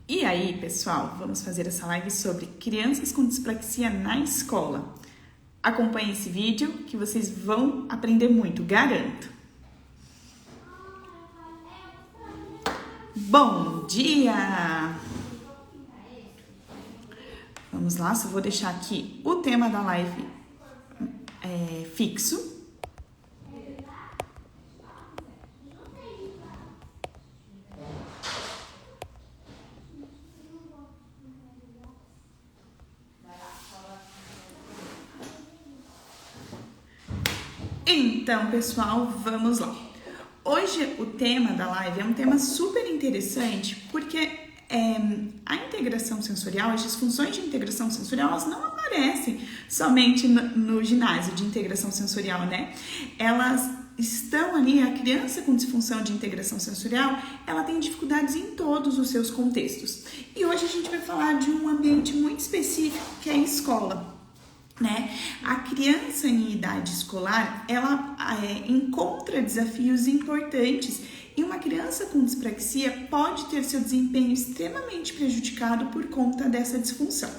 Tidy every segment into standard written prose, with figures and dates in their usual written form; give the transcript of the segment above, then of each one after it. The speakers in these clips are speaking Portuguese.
E aí, pessoal, vamos fazer essa live sobre crianças com dislexia na escola. Acompanhe esse vídeo que vocês vão aprender muito, garanto. Bom dia! Vamos lá, só vou deixar aqui o tema da live fixo. Então, pessoal, vamos lá. Hoje o tema da live é um tema super interessante porque a integração sensorial, as disfunções de integração sensorial, elas não aparecem somente no ginásio de integração sensorial, né? Elas estão ali, a criança com disfunção de integração sensorial, ela tem dificuldades em todos os seus contextos. E hoje a gente vai falar de um ambiente muito específico que é a escola. Né? A criança em idade escolar, ela encontra desafios importantes e uma criança com dispraxia pode ter seu desempenho extremamente prejudicado por conta dessa disfunção.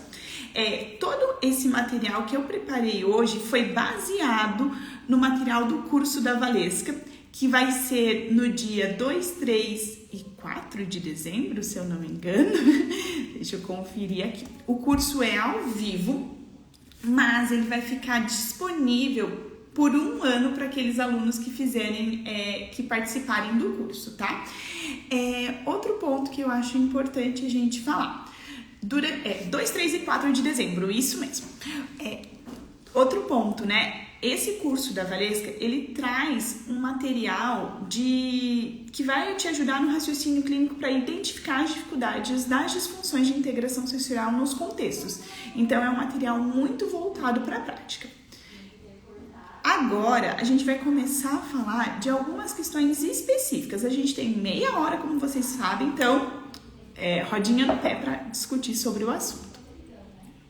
Todo esse material que eu preparei hoje foi baseado no material do curso da Valesca, que vai ser no dia 2, 3 e 4 de dezembro, se eu não me engano. Deixa eu conferir aqui. O curso é ao vivo, mas ele vai ficar disponível por 1 ano para aqueles alunos que que participarem do curso, tá? Outro ponto que eu acho importante a gente falar, 2, 3 e 4 de dezembro, isso mesmo. Outro ponto, né? Esse curso da Valesca, ele traz um material que vai te ajudar no raciocínio clínico para identificar as dificuldades das disfunções de integração sensorial nos contextos. Então, é um material muito voltado para a prática. Agora, a gente vai começar a falar de algumas questões específicas. A gente tem meia hora, como vocês sabem, então, rodinha no pé para discutir sobre o assunto.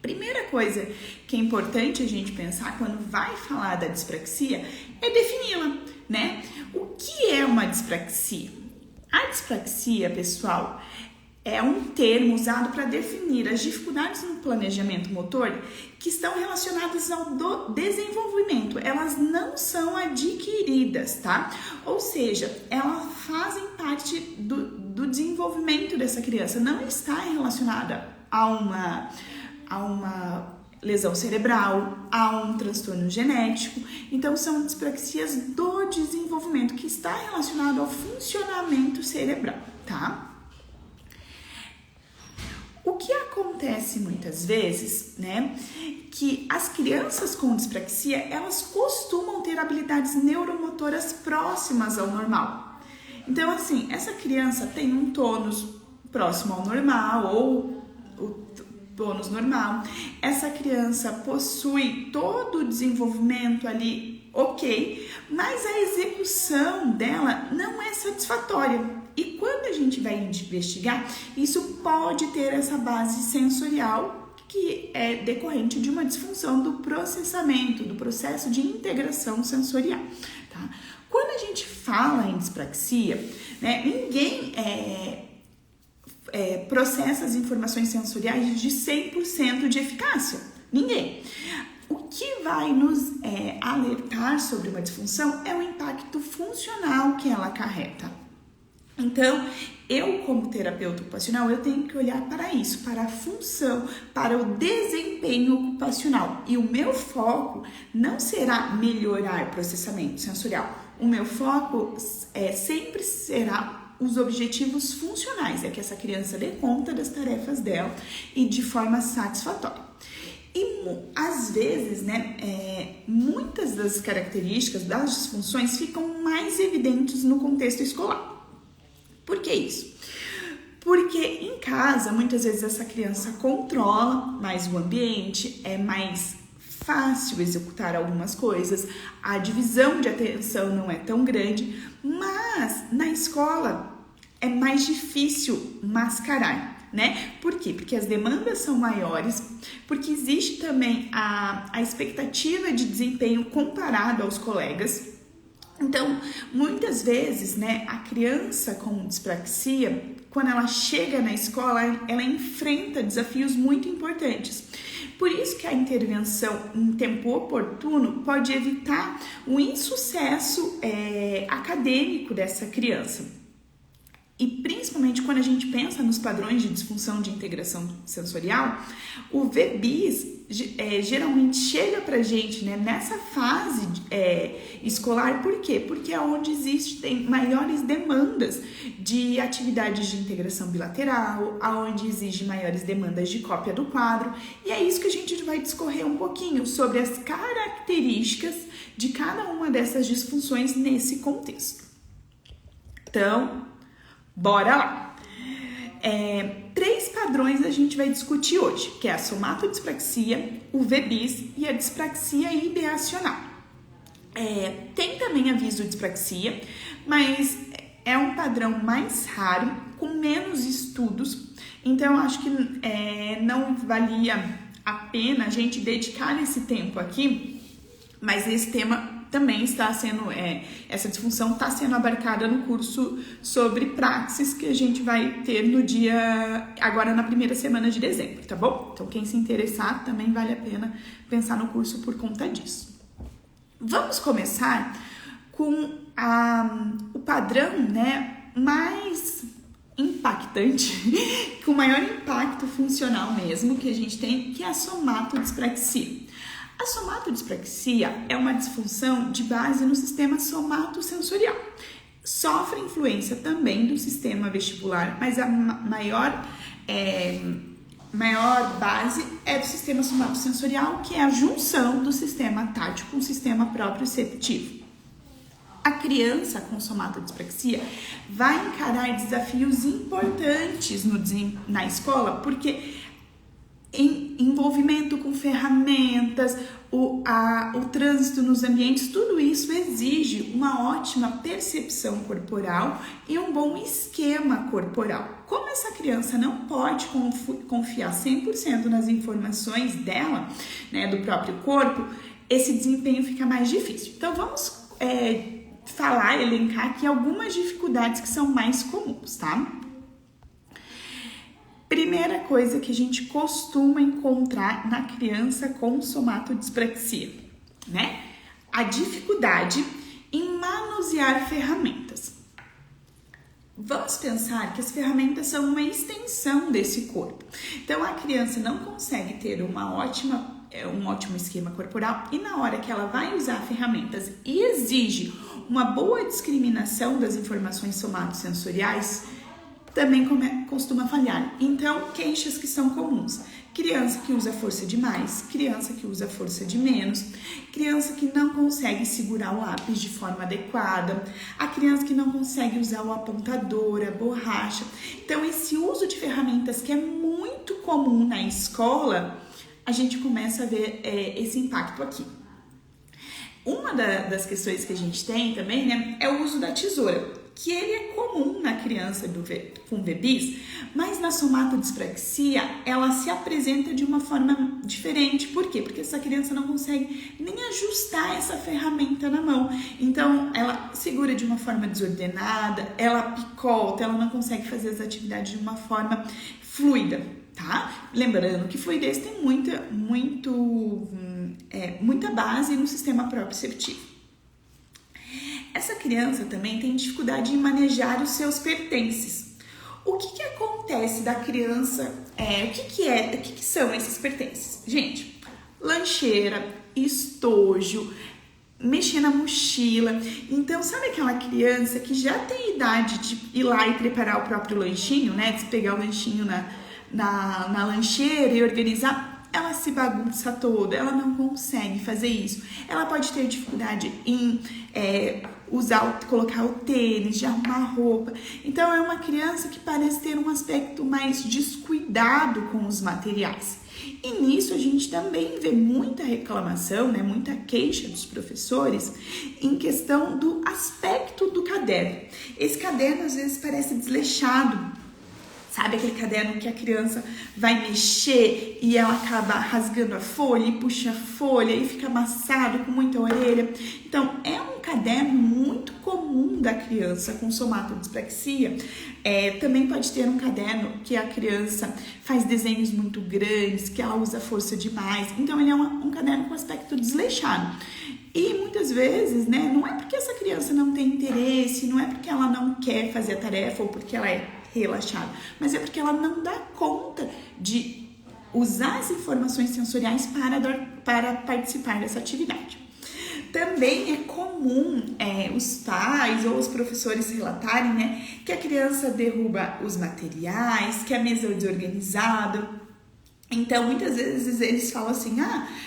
Primeira coisa que é importante a gente pensar quando vai falar da dispraxia é defini-la, né? O que é uma dispraxia? A dispraxia, pessoal, é um termo usado para definir as dificuldades no planejamento motor que estão relacionadas ao desenvolvimento. Elas não são adquiridas, tá? Ou seja, elas fazem parte do desenvolvimento dessa criança. Não está relacionada a uma lesão cerebral, a um transtorno genético. Então, são dispraxias do desenvolvimento que está relacionado ao funcionamento cerebral, tá? O que acontece muitas vezes, né, que as crianças com dispraxia, elas costumam ter habilidades neuromotoras próximas ao normal. Então, assim, essa criança tem um tônus próximo ao normal ou o tônus normal. Essa criança possui todo o desenvolvimento ali ok, mas a execução dela não é satisfatória. E quando a gente vai investigar, isso pode ter essa base sensorial que é decorrente de uma disfunção do processamento, do processo de integração sensorial, tá? Quando a gente fala em dispraxia, né, ninguém processa as informações sensoriais de 100% de eficácia. Ninguém. O que vai nos alertar sobre uma disfunção é o impacto funcional que ela acarreta. Então, eu como terapeuta ocupacional, eu tenho que olhar para isso, para a função, para o desempenho ocupacional. E o meu foco não será melhorar o processamento sensorial. O meu foco sempre será os objetivos funcionais, é que essa criança dê conta das tarefas dela e de forma satisfatória. E às vezes, né, muitas das características das disfunções ficam mais evidentes no contexto escolar. Por que isso? Porque em casa, muitas vezes essa criança controla mais o ambiente, é mais fácil executar algumas coisas, a divisão de atenção não é tão grande, mas na escola é mais difícil mascarar, né? Por quê? Porque as demandas são maiores, porque existe também a expectativa de desempenho comparado aos colegas. Então, muitas vezes, né, a criança com dispraxia, quando ela chega na escola, ela enfrenta desafios muito importantes. Por isso que a intervenção em tempo oportuno pode evitar o insucesso acadêmico dessa criança. E principalmente quando a gente pensa nos padrões de disfunção de integração sensorial, o VBIS geralmente chega pra gente, né, nessa fase escolar. Por quê? Porque é onde existem maiores demandas de atividades de integração bilateral, aonde exige maiores demandas de cópia do quadro, e é isso que a gente vai discorrer um pouquinho sobre as características de cada uma dessas disfunções nesse contexto. Então, bora lá! 3 padrões a gente vai discutir hoje, que é a somatodispraxia, o VBIS e a dispraxia ideacional. Tem também a visodispraxia, mas é um padrão mais raro, com menos estudos, então acho que não valia a pena a gente dedicar esse tempo aqui, mas esse tema também está sendo, essa disfunção está sendo abarcada no curso sobre praxis que a gente vai ter agora na primeira semana de dezembro, tá bom? Então, quem se interessar, também vale a pena pensar no curso por conta disso. Vamos começar com o padrão, né, mais impactante, com maior impacto funcional mesmo que a gente tem, que é a somatodispraxia. A somatodispraxia é uma disfunção de base no sistema somatosensorial. Sofre influência também do sistema vestibular, mas a maior base é do sistema somatosensorial, que é a junção do sistema tátil com o sistema proprioceptivo. A criança com somatodispraxia vai encarar desafios importantes na escola, porque envolvimento com ferramentas, o trânsito nos ambientes, tudo isso exige uma ótima percepção corporal e um bom esquema corporal. Como essa criança não pode confiar 100% nas informações dela, né, do próprio corpo, esse desempenho fica mais difícil. Então vamos elencar aqui algumas dificuldades que são mais comuns, tá? Primeira coisa que a gente costuma encontrar na criança com somatodispraxia, né? A dificuldade em manusear ferramentas. Vamos pensar que as ferramentas são uma extensão desse corpo. Então, a criança não consegue ter um ótimo esquema corporal, e na hora que ela vai usar ferramentas e exige uma boa discriminação das informações somatosensoriais, também costuma falhar. Então, queixas que são comuns: criança que usa força demais, criança que usa força de menos, criança que não consegue segurar o lápis de forma adequada, a criança que não consegue usar o apontador, a borracha. Então, esse uso de ferramentas que é muito comum na escola, a gente começa a ver esse impacto aqui. Uma das questões que a gente tem também, né, é o uso da tesoura, que ele é comum na criança com VBIS, mas na somatodispraxia ela se apresenta de uma forma diferente. Por quê? Porque essa criança não consegue nem ajustar essa ferramenta na mão. Então, ela segura de uma forma desordenada, ela picota, ela não consegue fazer as atividades de uma forma fluida, tá? Lembrando que fluidez tem muita base no sistema proprioceptivo. Essa criança também tem dificuldade em manejar os seus pertences. O que acontece da criança? O que são esses pertences? Gente, lancheira, estojo, mexer na mochila. Então, sabe aquela criança que já tem idade de ir lá e preparar o próprio lanchinho, né? De pegar o lanchinho na lancheira e organizar? Ela se bagunça toda, ela não consegue fazer isso. Ela pode ter dificuldade em colocar o tênis, de arrumar a roupa. Então, é uma criança que parece ter um aspecto mais descuidado com os materiais. E nisso a gente também vê muita reclamação, né, muita queixa dos professores em questão do aspecto do caderno. Esse caderno às vezes parece desleixado, Sabe aquele caderno que a criança vai mexer e ela acaba rasgando a folha e puxa a folha e fica amassado com muita orelha? Então, é um caderno muito comum da criança com somatodispraxia. Também pode ter um caderno que a criança faz desenhos muito grandes, que ela usa força demais. Então, ele é um caderno com aspecto desleixado. E muitas vezes, né, não é porque essa criança não tem interesse, não é porque ela não quer fazer a tarefa ou porque ela é relaxada, mas é porque ela não dá conta de usar as informações sensoriais para participar dessa atividade. Também é comum os pais ou os professores relatarem, né, que a criança derruba os materiais, que a mesa é desorganizada. Então, muitas vezes eles falam assim,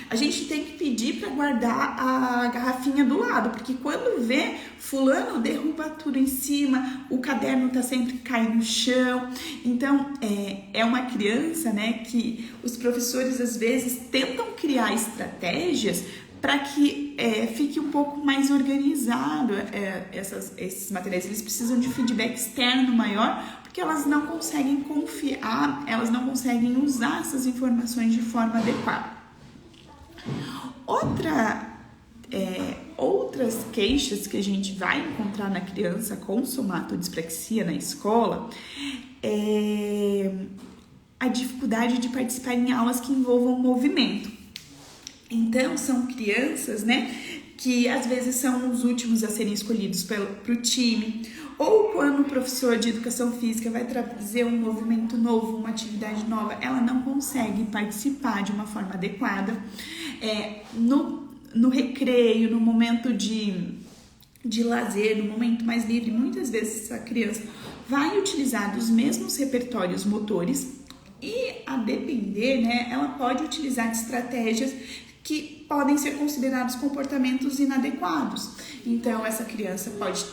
a gente tem que pedir para guardar a garrafinha do lado, porque quando vê, fulano derruba tudo em cima, o caderno tá sempre caindo no chão. Então, é uma criança, né, que os professores às vezes tentam criar estratégias para que fique um pouco mais organizado esses materiais. Eles precisam de feedback externo maior, porque elas não conseguem confiar, elas não conseguem usar essas informações de forma adequada. Outras queixas que a gente vai encontrar na criança com somatodispraxia na escola é a dificuldade de participar em aulas que envolvam movimento. Então, são crianças, né, que às vezes são os últimos a serem escolhidos para o time, ou quando o professor de educação física vai trazer um movimento novo, uma atividade nova, ela não consegue participar de uma forma adequada. No recreio, no momento de lazer, no momento mais livre, muitas vezes essa criança vai utilizar dos mesmos repertórios motores e, a depender, né, ela pode utilizar de estratégias que podem ser considerados comportamentos inadequados. Então, essa criança pode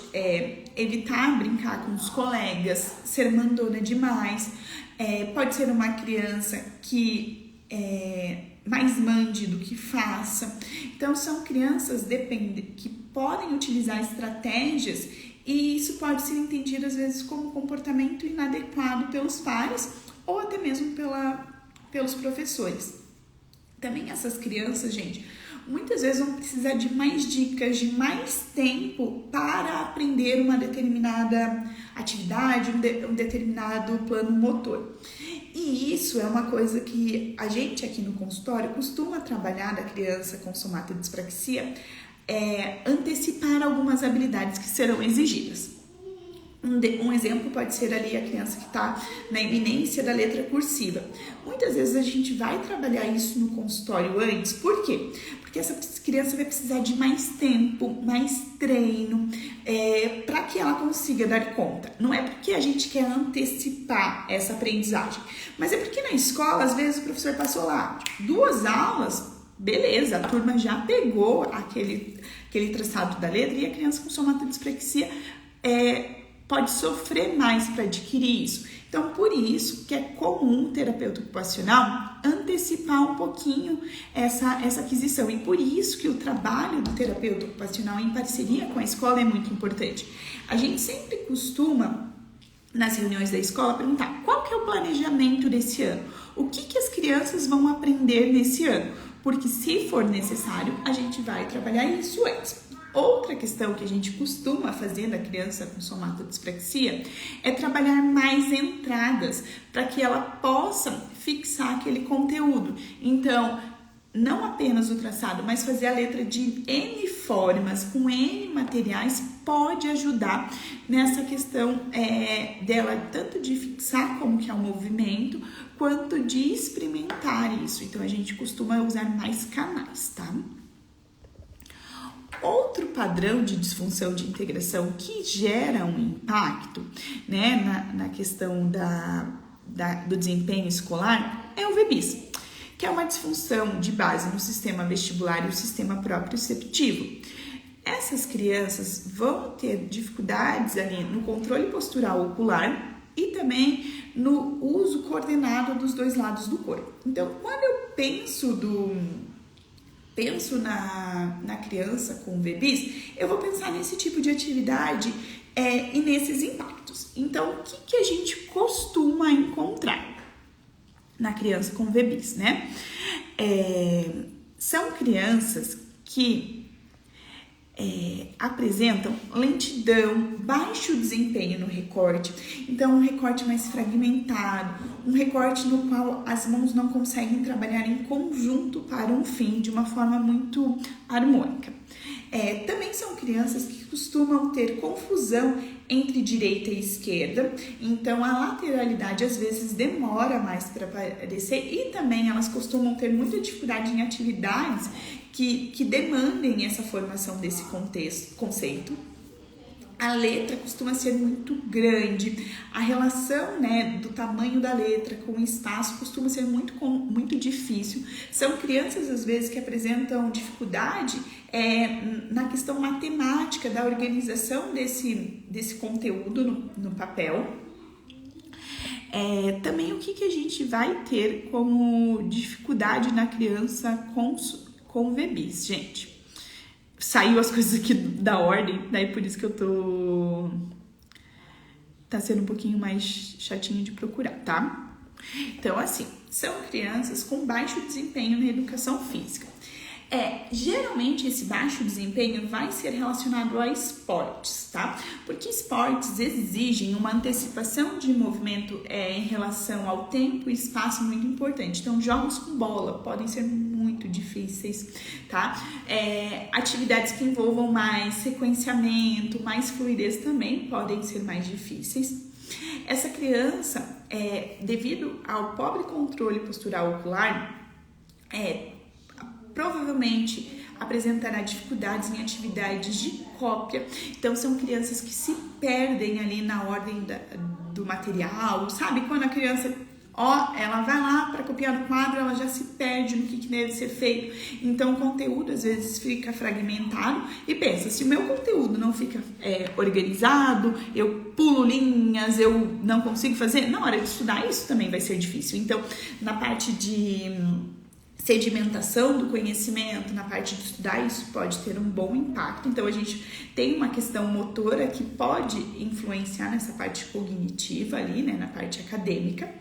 evitar brincar com os colegas, ser mandona demais, pode ser uma criança que mais mande do que faça. Então, são crianças que podem utilizar estratégias e isso pode ser entendido às vezes como comportamento inadequado pelos pares ou até mesmo pelos professores. Também essas crianças, gente, muitas vezes vão precisar de mais dicas, de mais tempo para aprender uma determinada atividade, um determinado plano motor. E isso é uma coisa que a gente aqui no consultório costuma trabalhar da criança com somatodispraxia, antecipar algumas habilidades que serão exigidas. Um exemplo pode ser ali a criança que está na iminência da letra cursiva. Muitas vezes a gente vai trabalhar isso no consultório antes. Por quê? Porque essa criança vai precisar de mais tempo, mais treino, para que ela consiga dar conta. Não é porque a gente quer antecipar essa aprendizagem, mas é porque na escola, às vezes, o professor passou lá 2 aulas, beleza, a turma já pegou aquele traçado da letra e a criança com somatodispraxia pode sofrer mais para adquirir isso. Então, por isso que é comum o terapeuta ocupacional antecipar um pouquinho essa aquisição. E por isso que o trabalho do terapeuta ocupacional em parceria com a escola é muito importante. A gente sempre costuma, nas reuniões da escola, perguntar qual que é o planejamento desse ano? O que as crianças vão aprender nesse ano? Porque se for necessário, a gente vai trabalhar isso antes. Outra questão que a gente costuma fazer na criança com somatodispraxia é trabalhar mais entradas para que ela possa fixar aquele conteúdo. Então, não apenas o traçado, mas fazer a letra de N formas, com N materiais, pode ajudar nessa questão dela tanto de fixar como que é o movimento, quanto de experimentar isso. Então, a gente costuma usar mais canais, tá? Outro padrão de disfunção de integração que gera um impacto, né, na questão do desempenho escolar é o VBIS, que é uma disfunção de base no sistema vestibular e o sistema proprioceptivo. Essas crianças vão ter dificuldades ali no controle postural ocular e também no uso coordenado dos 2 lados do corpo. Então, quando eu penso na criança com VBIS, eu vou pensar nesse tipo de atividade e nesses impactos. Então, o que a gente costuma encontrar na criança com VBIS, né? São crianças que apresentam lentidão, baixo desempenho no recorte, então um recorte mais fragmentado, um recorte no qual as mãos não conseguem trabalhar em conjunto para um fim de uma forma muito harmônica. Também são crianças que costumam ter confusão entre direita e esquerda, então a lateralidade às vezes demora mais para aparecer e também elas costumam ter muita dificuldade em atividades que demandem essa formação desse conceito. A letra costuma ser muito grande, a relação, né, do tamanho da letra com o espaço costuma ser muito difícil. São crianças, às vezes, que apresentam dificuldade na questão matemática, da organização desse conteúdo no papel. Também o que a gente vai ter como dificuldade na criança com VBIS, gente? Saiu as coisas aqui da ordem, daí por isso que tá sendo um pouquinho mais chatinho de procurar, tá? Então, assim, são crianças com baixo desempenho na educação física. Geralmente esse baixo desempenho vai ser relacionado a esportes, tá? Porque esportes exigem uma antecipação de movimento em relação ao tempo e espaço muito importante. Então, jogos com bola podem ser muito difíceis, tá? Atividades que envolvam mais sequenciamento, mais fluidez também podem ser mais difíceis. Essa criança, devido ao pobre controle postural ocular, provavelmente apresentará dificuldades em atividades de cópia. Então, são crianças que se perdem ali na ordem do material, sabe? Quando a criança, ela vai lá para copiar no quadro, ela já se perde no que deve ser feito. Então, o conteúdo às vezes fica fragmentado e pensa, se o meu conteúdo não fica organizado, eu pulo linhas, eu não consigo fazer, na hora de estudar isso também vai ser difícil. Então, na parte de sedimentação do conhecimento, na parte de estudar, isso pode ter um bom impacto. Então, a gente tem uma questão motora que pode influenciar nessa parte cognitiva ali, né, na parte acadêmica,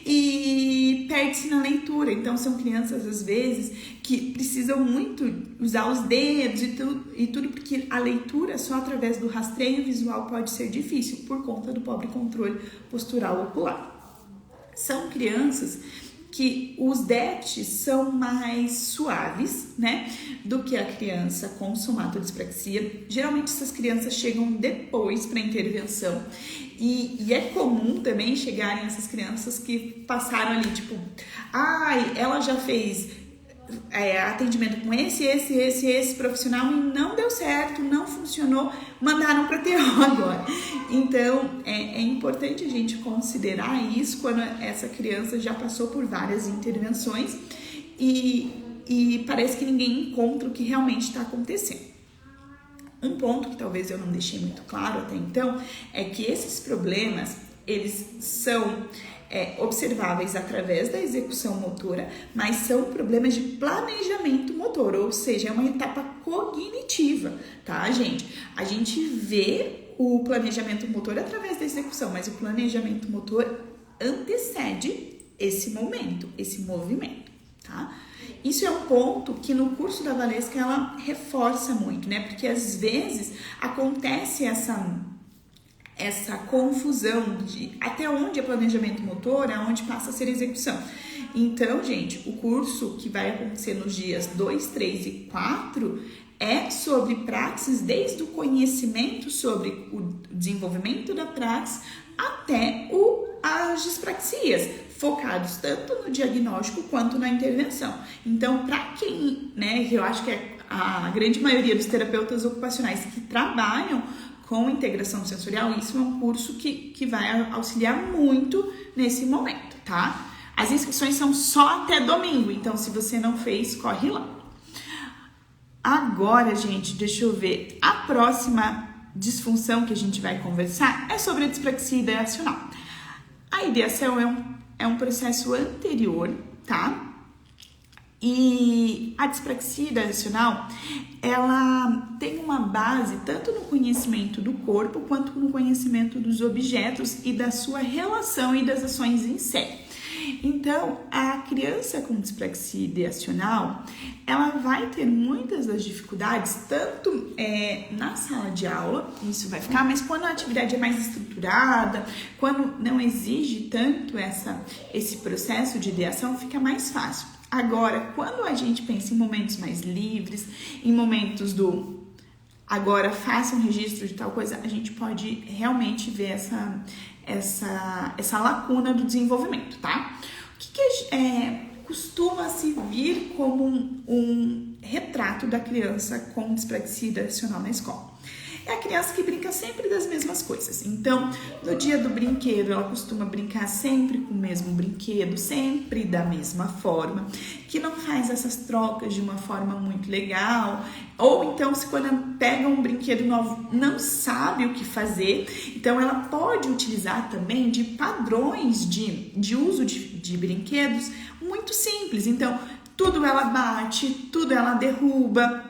e perde-se na leitura. Então, são crianças, às vezes, que precisam muito usar os dedos e tudo, porque a leitura só através do rastreio visual pode ser difícil, por conta do pobre controle postural ocular. São crianças que os DETs são mais suaves, né, do que a criança com somatodispraxia. Geralmente essas crianças chegam depois para intervenção e é comum também chegarem essas crianças que passaram ali, tipo, ela já fez atendimento com esse profissional e não deu certo, não funcionou, mandaram para TO agora. Então, é importante a gente considerar isso quando essa criança já passou por várias intervenções e parece que ninguém encontra o que realmente está acontecendo. Um ponto que talvez eu não deixei muito claro até então é que esses problemas, eles são observáveis através da execução motora, mas são problemas de planejamento motor, ou seja, é uma etapa cognitiva, tá, gente? A gente vê o planejamento motor através da execução, mas o planejamento motor antecede esse momento, esse movimento, tá? Isso é um ponto que no curso da Valesca ela reforça muito, né? Porque às vezes acontece essa confusão de até onde é planejamento motor, aonde passa a ser execução. Então, gente, o curso que vai acontecer nos dias 2, 3 e 4 é sobre praxis, desde o conhecimento sobre o desenvolvimento da praxis até as dispraxias, focados tanto no diagnóstico quanto na intervenção. Então, para quem, né, eu acho que é a grande maioria dos terapeutas ocupacionais que trabalham com integração sensorial, isso é um curso que vai auxiliar muito nesse momento, tá? As inscrições são só até domingo, então se você não fez, corre lá. Agora, gente, deixa eu ver. A próxima disfunção que a gente vai conversar é sobre a dispraxia ideacional. A ideação é um processo anterior, tá? E a dispraxia ideacional, ela tem uma base tanto no conhecimento do corpo quanto no conhecimento dos objetos e da sua relação e das ações em série. Então, a criança com dispraxia ideacional, ela vai ter muitas das dificuldades, tanto na sala de aula, isso vai ficar, mas quando a atividade é mais estruturada, quando não exige tanto esse processo de ideação, fica mais fácil. Agora, quando a gente pensa em momentos mais livres, em momentos do agora faça um registro de tal coisa, a gente pode realmente ver essa lacuna do desenvolvimento, tá? O que costuma se vir como um retrato da criança com dispraxia ideacional na escola? É a criança que brinca sempre das mesmas coisas. Então, no dia do brinquedo, ela costuma brincar sempre com o mesmo brinquedo, sempre da mesma forma, que não faz essas trocas de uma forma muito legal, ou então, se quando ela pega um brinquedo novo, não sabe o que fazer, então ela pode utilizar também de padrões de uso de brinquedos muito simples. Então, tudo ela bate, tudo ela derruba.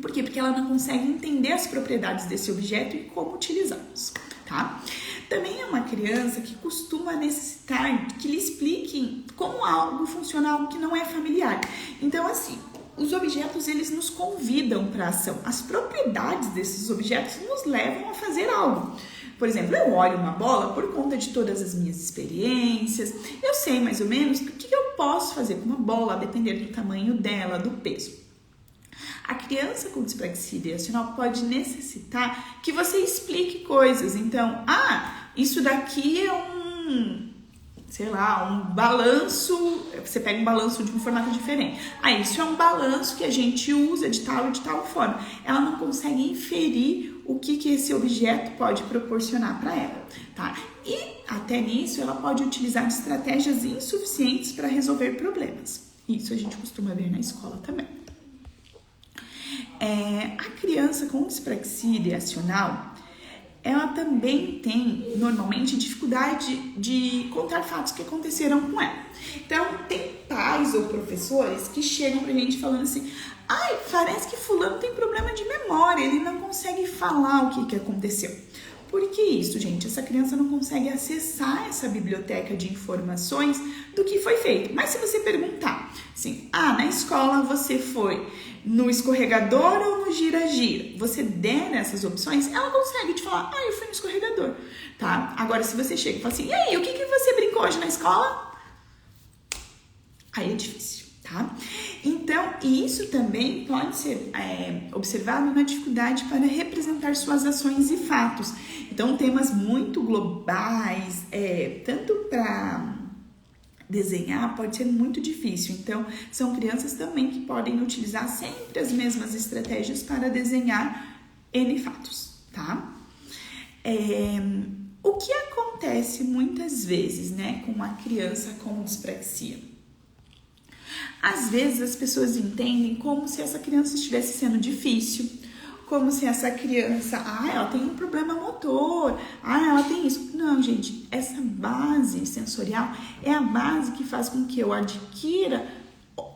Por quê? Porque ela não consegue entender as propriedades desse objeto e como utilizá-los, tá? Também é uma criança que costuma necessitar que lhe expliquem como algo funciona, algo que não é familiar. Então, assim, os objetos, eles nos convidam para a ação. As propriedades desses objetos nos levam a fazer algo. Por exemplo, eu olho uma bola por conta de todas as minhas experiências, eu sei mais ou menos o que eu posso fazer com uma bola, a depender do tamanho dela, do peso. A criança com dispraxia ideacional pode necessitar que você explique coisas. Então, isso daqui é um balanço, você pega um balanço de um formato diferente. Isso é um balanço que a gente usa de tal e de tal forma. Ela não consegue inferir o que esse objeto pode proporcionar para ela, tá? E até nisso, ela pode utilizar de estratégias insuficientes para resolver problemas. Isso a gente costuma ver na escola também. A criança com dispraxia ideacional, ela também tem, normalmente, dificuldade de contar fatos que aconteceram com ela. Então, tem pais ou professores que chegam pra gente falando assim, parece que fulano tem problema de memória, ele não consegue falar o que aconteceu. Por que isso, gente? Essa criança não consegue acessar essa biblioteca de informações do que foi feito. Mas se você perguntar, assim, na escola você foi no escorregador ou no gira-gira? Você der essas opções, ela consegue te falar, eu fui no escorregador, tá? Agora, se você chega e fala assim, e aí, o que você brincou hoje na escola? Aí é difícil, tá? Então, isso também pode ser observado na dificuldade para representar suas ações e fatos. Então, temas muito globais, tanto para desenhar, pode ser muito difícil. Então, são crianças também que podem utilizar sempre as mesmas estratégias para desenhar N fatos, tá? O que acontece muitas vezes, né, com uma criança com dispraxia? Às vezes as pessoas entendem como se essa criança estivesse sendo difícil, como se essa criança, ela tem um problema motor, ela tem isso. Não, gente, essa base sensorial é a base que faz com que eu adquira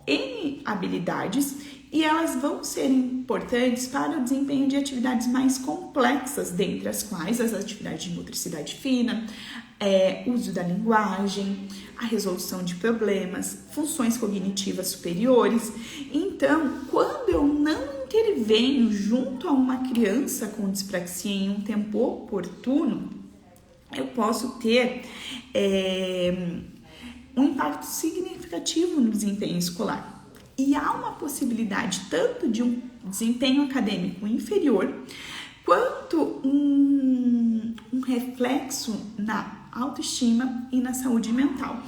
N habilidades e elas vão ser importantes para o desempenho de atividades mais complexas, dentre as quais as atividades de motricidade fina, uso da linguagem, a resolução de problemas, funções cognitivas superiores. Então, quando eu não intervenho junto a uma criança com dispraxia em um tempo oportuno, eu posso ter um impacto significativo no desempenho escolar. E há uma possibilidade tanto de um desempenho acadêmico inferior, quanto um reflexo na autoestima e na saúde mental.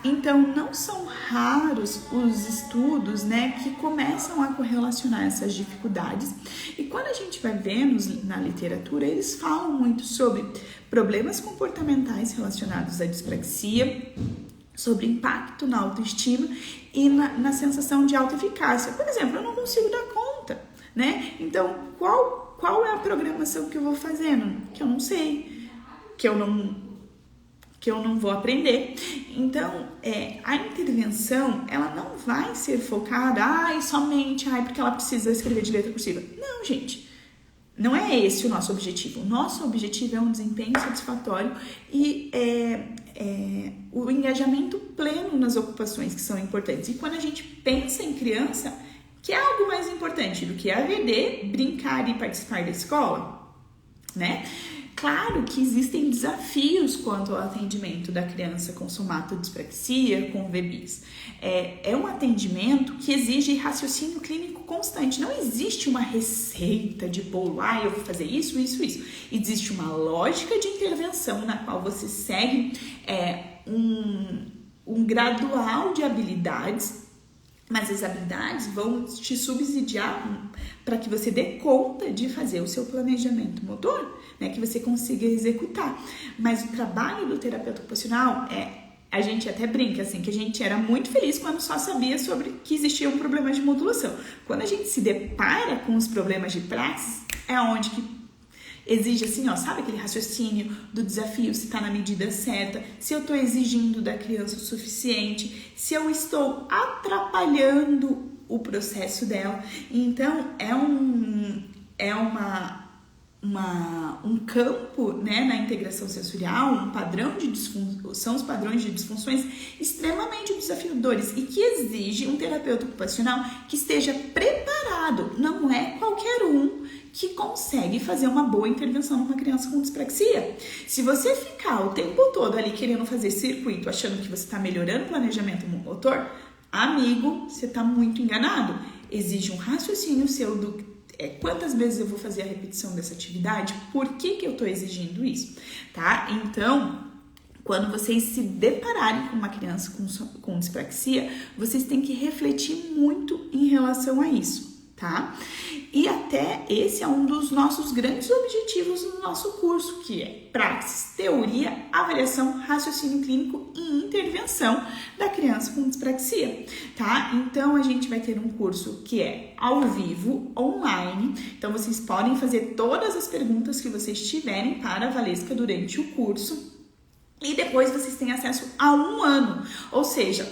Então, não são raros os estudos, né, que começam a correlacionar essas dificuldades. E quando a gente vai ver na literatura, eles falam muito sobre problemas comportamentais relacionados à dispraxia, sobre impacto na autoestima e na sensação de autoeficácia. Por exemplo, eu não consigo dar conta, né? Então, qual é a programação que eu vou fazendo? Que eu não sei, que eu que eu não vou aprender. Então, a intervenção, ela não vai ser focada, somente, porque ela precisa escrever de letra cursiva. Não, gente, não é esse o nosso objetivo. O nosso objetivo é um desempenho satisfatório e o engajamento pleno nas ocupações que são importantes. E quando a gente pensa em criança, que é algo mais importante do que AVD, brincar e participar da escola, né? Claro que existem desafios quanto ao atendimento da criança com somatodispraxia, com VBIs. É um atendimento que exige raciocínio clínico constante. Não existe uma receita de bolo, eu vou fazer isso, isso, isso. Existe uma lógica de intervenção na qual você segue um gradual de habilidades, mas as habilidades vão te subsidiar para que você dê conta de fazer o seu planejamento motor, né, que você consiga executar. Mas o trabalho do terapeuta ocupacional a gente até brinca assim, que a gente era muito feliz quando só sabia sobre que existia um problema de modulação. Quando a gente se depara com os problemas de praxis, é onde que exige assim, sabe aquele raciocínio do desafio, se está na medida certa, se eu estou exigindo da criança o suficiente, se eu estou atrapalhando o processo dela. Então, um campo, né, na integração sensorial, um padrão de são os padrões de disfunções extremamente desafiadores e que exige um terapeuta ocupacional que esteja preparado. Não é qualquer um que consegue fazer uma boa intervenção numa criança com dispraxia. Se você ficar o tempo todo ali querendo fazer circuito, achando que você está melhorando o planejamento motor, amigo, você está muito enganado. Exige um raciocínio seu do quantas vezes eu vou fazer a repetição dessa atividade, por que eu estou exigindo isso, tá? Então, quando vocês se depararem com uma criança com dispraxia, vocês têm que refletir muito em relação a isso, tá? E até esse é um dos nossos grandes objetivos no nosso curso, que é praxis, teoria, avaliação, raciocínio clínico e intervenção da criança com dispraxia, tá? Então, a gente vai ter um curso que é ao vivo, online, então vocês podem fazer todas as perguntas que vocês tiverem para a Valesca durante o curso e depois vocês têm acesso a 1 ano, ou seja,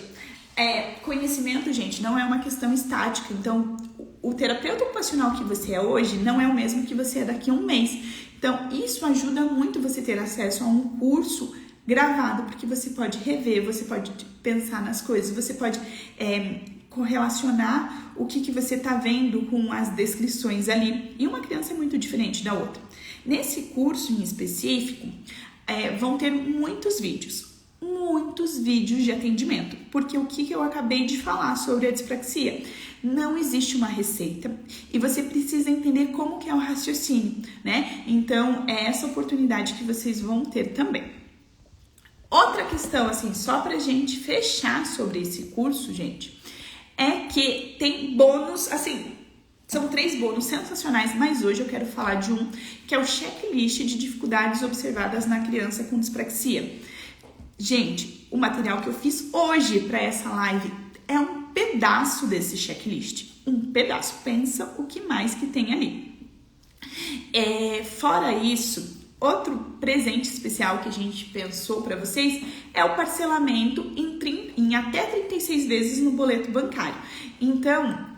conhecimento, gente, não é uma questão estática, então o terapeuta ocupacional que você é hoje não é o mesmo que você é daqui a 1 mês. Então, isso ajuda muito você ter acesso a um curso gravado, porque você pode rever, você pode pensar nas coisas, você pode correlacionar o que você está vendo com as descrições ali. E uma criança é muito diferente da outra. Nesse curso em específico, vão ter muitos vídeos de atendimento, porque o que eu acabei de falar sobre a dispraxia? Não existe uma receita e você precisa entender como que é o raciocínio, né? Então, é essa oportunidade que vocês vão ter também. Outra questão, assim, só pra gente fechar sobre esse curso, gente, é que tem bônus, assim, são 3 bônus sensacionais, mas hoje eu quero falar de um, que é o checklist de dificuldades observadas na criança com dispraxia. Gente, o material que eu fiz hoje para essa live é um pedaço desse checklist. Um pedaço. Pensa o que mais que tem ali. Fora isso, outro presente especial que a gente pensou para vocês é o parcelamento em até 36 vezes no boleto bancário. Então,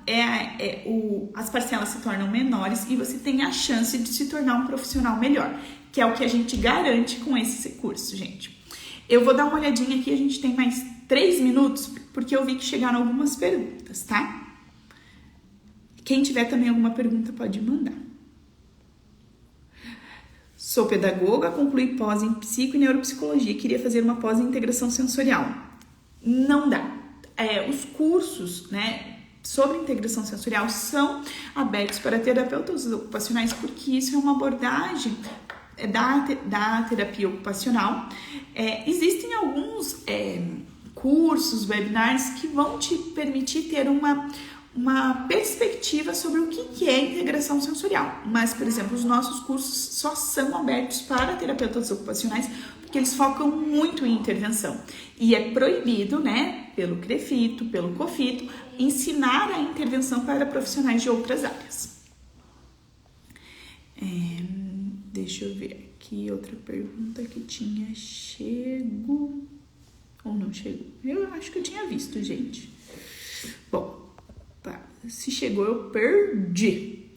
as parcelas se tornam menores e você tem a chance de se tornar um profissional melhor, que é o que a gente garante com esse curso, gente. Eu vou dar uma olhadinha aqui, a gente tem mais 3 minutos, porque eu vi que chegaram algumas perguntas, tá? Quem tiver também alguma pergunta pode mandar. Sou pedagoga, concluí pós em psico e neuropsicologia, queria fazer uma pós em integração sensorial. Não dá. Os cursos, né, sobre integração sensorial são abertos para terapeutas ocupacionais, porque isso é uma abordagem da terapia ocupacional. Existem alguns cursos, webinars que vão te permitir ter uma perspectiva sobre o que é integração sensorial. Mas, por exemplo, os nossos cursos só são abertos para terapeutas ocupacionais porque eles focam muito em intervenção. E é proibido, né, pelo CREFITO, pelo COFITO, ensinar a intervenção para profissionais de outras áreas. Deixa eu ver aqui. aqui outra pergunta que tinha chego ou não chegou. Eu acho que eu tinha visto, gente. Bom, se chegou eu perdi.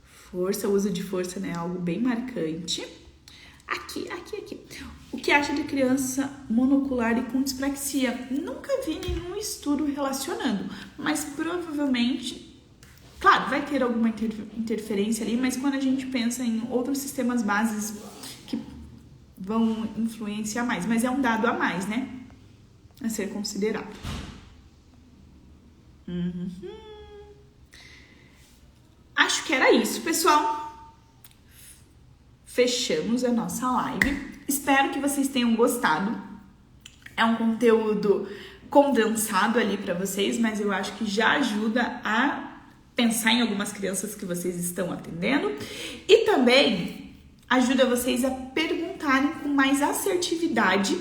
Força, uso de força, né? Algo bem marcante. Aqui. O que acha de criança monocular e com dispraxia? Nunca vi nenhum estudo relacionando, mas provavelmente, claro, vai ter alguma interferência ali, mas quando a gente pensa em outros sistemas bases que vão influenciar mais, mas é um dado a mais, né? A ser considerado. Acho que era isso, pessoal. Fechamos a nossa live. Espero que vocês tenham gostado. É um conteúdo condensado ali para vocês, mas eu acho que já ajuda a pensar em algumas crianças que vocês estão atendendo e também ajuda vocês a perguntarem com mais assertividade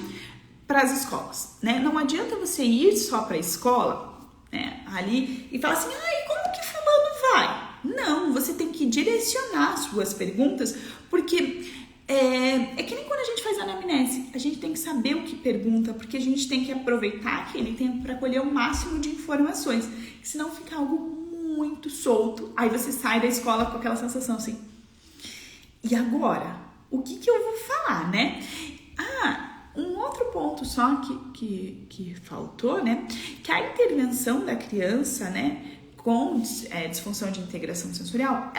para as escolas, né? Não adianta você ir só para a escola, né, ali e falar assim, ai, como que fulano vai? Não, você tem que direcionar suas perguntas, porque é que nem quando a gente faz anamnese, a gente tem que saber o que pergunta, porque a gente tem que aproveitar aquele tempo para colher o máximo de informações, senão fica algo muito solto, aí você sai da escola com aquela sensação assim, e agora? O que eu vou falar, né? Um outro ponto só que faltou, né? Que a intervenção da criança, né, com disfunção de integração sensorial,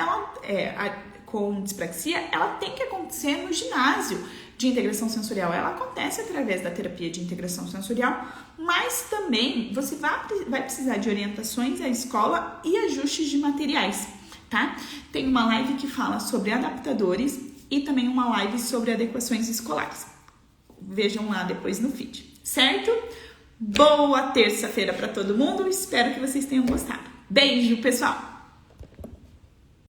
com dispraxia, ela tem que acontecer no ginásio de integração sensorial. Ela acontece através da terapia de integração sensorial, mas também você vai precisar de orientações à escola e ajustes de materiais, tá? Tem uma live que fala sobre adaptadores e também uma live sobre adequações escolares. Vejam lá depois no feed, certo? Boa terça-feira para todo mundo, espero que vocês tenham gostado. Beijo, pessoal!